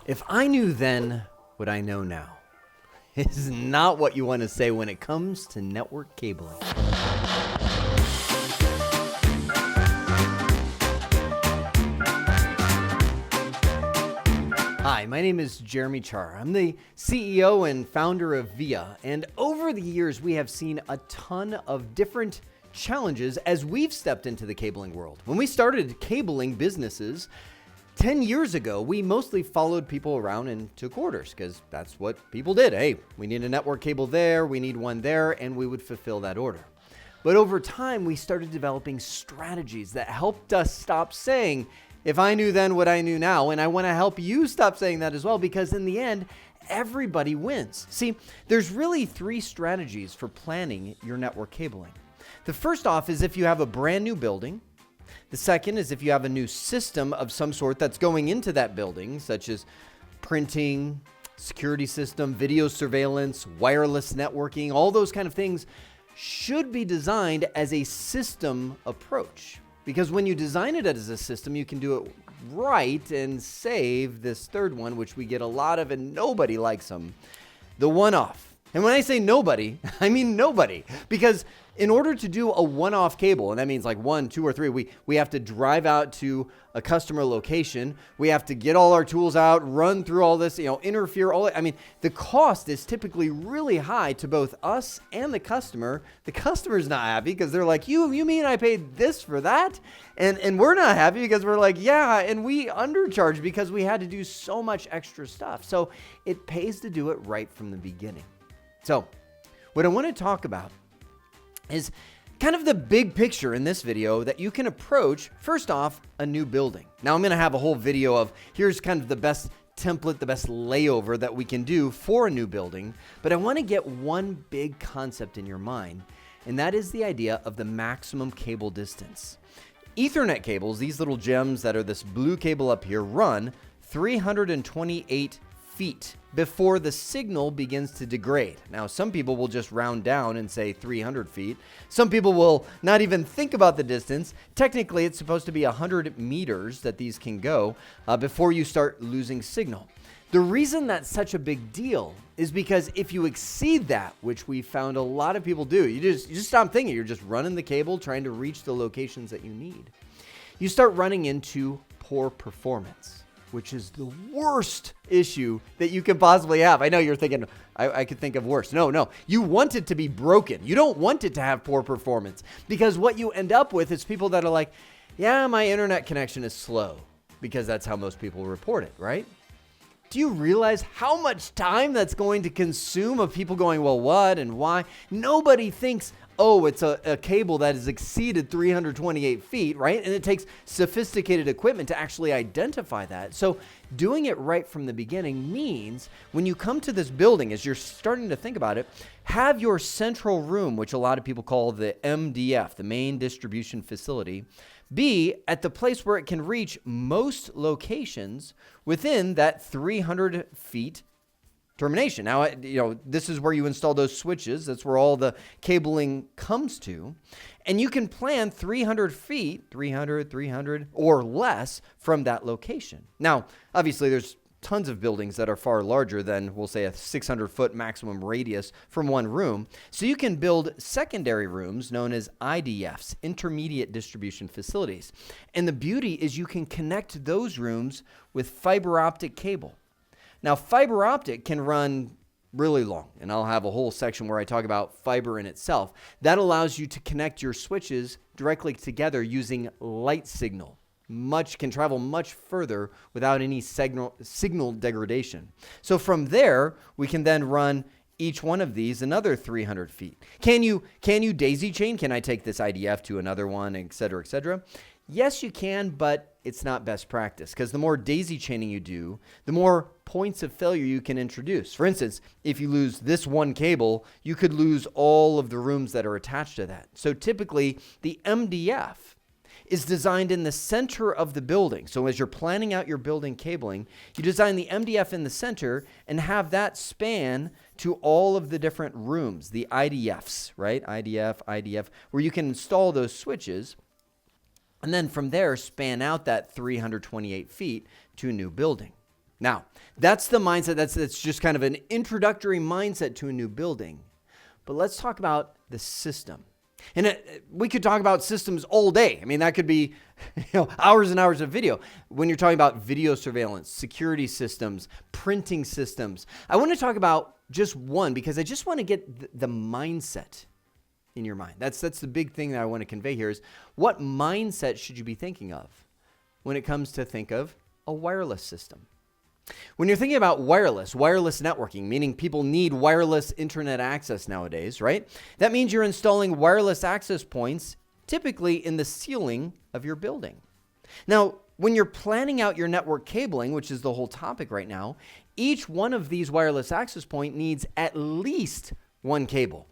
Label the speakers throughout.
Speaker 1: If I knew then what I know now, is not what you want to say when it comes to network cabling. Hi, my name is Jeremy Char. I'm the CEO and founder of VIA, and over the years we have seen a ton of different challenges as we've stepped into the cabling world. When we started cabling businesses 10 years ago, we mostly followed people around and took orders because that's what people did. Hey, we need a network cable there, we need one there, and we would fulfill that order. But over time, we started developing strategies that helped us stop saying, if I knew then what I knew now, and I want to help you stop saying that as well, because in the end, everybody wins. See, there's really three strategies for planning your network cabling. The first off is if you have a brand new building. The second is if you have a new system of some sort that's going into that building, such as printing, security system, video surveillance, wireless networking, all those kind of things should be designed as a system approach. Because when you design it as a system, you can do it right and save this third one, which we get a lot of and nobody likes them, the one-off. And when I say nobody, I mean nobody. Because in order to do a one-off cable, and that means like 1, 2, or 3, we have to drive out to a customer location. We have to get all our tools out, run through all this, interfere, all that. I mean, the cost is typically really high to both us and the customer. The customer's not happy because they're like, you mean I paid this for that? And we're not happy because we're like, yeah, and we undercharged because we had to do so much extra stuff. So it pays to do it right from the beginning. So what I want to talk about is kind of the big picture in this video that you can approach, first off, a new building. Now I'm going to have a whole video of here's kind of the best template, the best layover that we can do for a new building. But I want to get one big concept in your mind, and that is the idea of the maximum cable distance. Ethernet cables, these little gems that are this blue cable up here, run 328 feet before the signal begins to degrade. Now, some people will just round down and say 300 feet. Some people will not even think about the distance. Technically, it's supposed to be 100 meters that these can go before you start losing signal. The reason that's such a big deal is because if you exceed that, which we found a lot of people do, you just stop thinking. You're just running the cable, trying to reach the locations that you need. You start running into poor performance, which is the worst issue that you could possibly have. I know you're thinking, I could think of worse. No. You want it to be broken. You don't want it to have poor performance, because what you end up with is people that are like, yeah, my internet connection is slow, because that's how most people report it, right? Do you realize how much time that's going to consume of people going, well, what and why? Nobody thinks, oh, it's a cable that has exceeded 328 feet, right? And it takes sophisticated equipment to actually identify that. So doing it right from the beginning means when you come to this building, as you're starting to think about it, have your central room, which a lot of people call the MDF, the main distribution facility, be at the place where it can reach most locations within that 300 feet termination. Now, this is where you install those switches. That's where all the cabling comes to. And you can plan 300 feet, 300, or less from that location. Now, obviously, there's tons of buildings that are far larger than, we'll say, a 600-foot maximum radius from one room. So you can build secondary rooms known as IDFs, intermediate distribution facilities. And the beauty is you can connect those rooms with fiber optic cable. Now, fiber optic can run really long, and I'll have a whole section where I talk about fiber in itself. That allows you to connect your switches directly together using light signal. Can travel much further without any signal degradation. So from there, we can then run each one of these another 300 feet. Can you daisy chain? Can I take this IDF to another one, et cetera, et cetera? Yes, you can, but it's not best practice, because the more daisy chaining you do, the more points of failure you can introduce. For instance, if you lose this one cable, you could lose all of the rooms that are attached to that. So typically, the MDF is designed in the center of the building. So as you're planning out your building cabling, you design the MDF in the center and have that span to all of the different rooms, the IDFs, right? IDF, where you can install those switches. And then from there, span out that 328 feet to a new building. Now, that's the mindset. That's just kind of an introductory mindset to a new building. But let's talk about the system. And we could talk about systems all day. I mean, that could be hours and hours of video. When you're talking about video surveillance, security systems, printing systems, I want to talk about just one because I just want to get the mindset in your mind. That's the big thing that I want to convey here is what mindset should you be thinking of when it comes to think of a wireless system? When you're thinking about wireless networking, meaning people need wireless internet access nowadays, right? That means you're installing wireless access points typically in the ceiling of your building. Now, when you're planning out your network cabling, which is the whole topic right now, each one of these wireless access point needs at least one cable.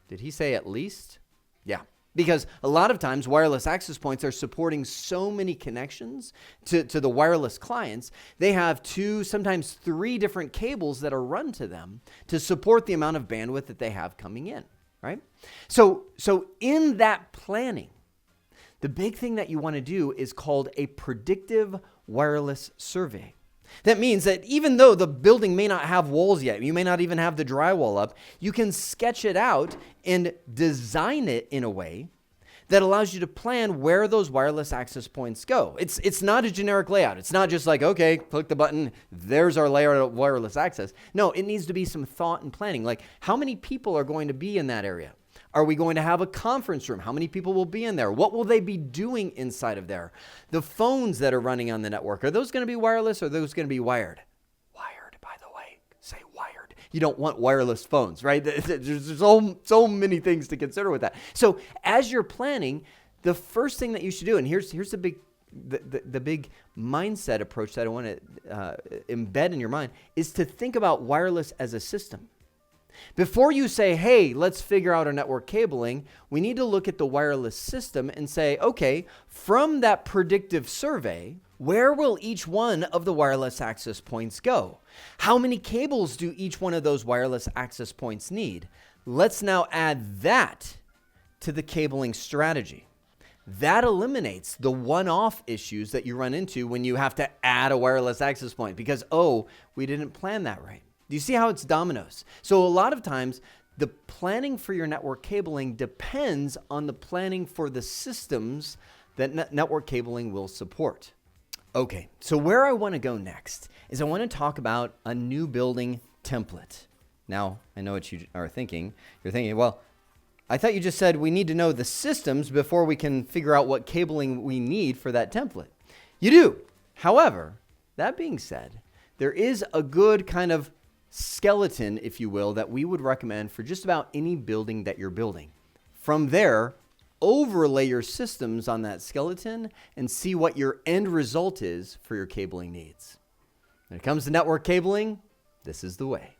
Speaker 1: Did he say at least? Yeah. Because a lot of times wireless access points are supporting so many connections to the wireless clients. They have 2, sometimes 3 different cables that are run to them to support the amount of bandwidth that they have coming in, right? So in that planning, the big thing that you want to do is called a predictive wireless survey. That means that even though the building may not have walls yet, you may not even have the drywall up, you can sketch it out and design it in a way that allows you to plan where those wireless access points go. It's not a generic layout. It's not just like, okay, click the button, there's our layout of wireless access. No, it needs to be some thought and planning. Like, how many people are going to be in that area? Are we going to have a conference room? How many people will be in there? What will they be doing inside of there? The phones that are running on the network, are those going to be wireless or are those going to be wired? Wired, by the way. Say wired. You don't want wireless phones, right? There's so many things to consider with that. So as you're planning, the first thing that you should do, and here's the big mindset approach that I want to embed in your mind, is to think about wireless as a system. Before you say, hey, let's figure out our network cabling, we need to look at the wireless system and say, okay, from that predictive survey, where will each one of the wireless access points go? How many cables do each one of those wireless access points need? Let's now add that to the cabling strategy. That eliminates the one-off issues that you run into when you have to add a wireless access point because, oh, we didn't plan that right. Do you see how it's dominoes? So a lot of times, the planning for your network cabling depends on the planning for the systems that network cabling will support. Okay, so where I want to go next is I want to talk about a new building template. Now, I know what you are thinking. You're thinking, well, I thought you just said we need to know the systems before we can figure out what cabling we need for that template. You do. However, that being said, there is a good kind of skeleton, if you will, that we would recommend for just about any building that you're building. From there, overlay your systems on that skeleton and see what your end result is for your cabling needs. When it comes to network cabling, this is the way.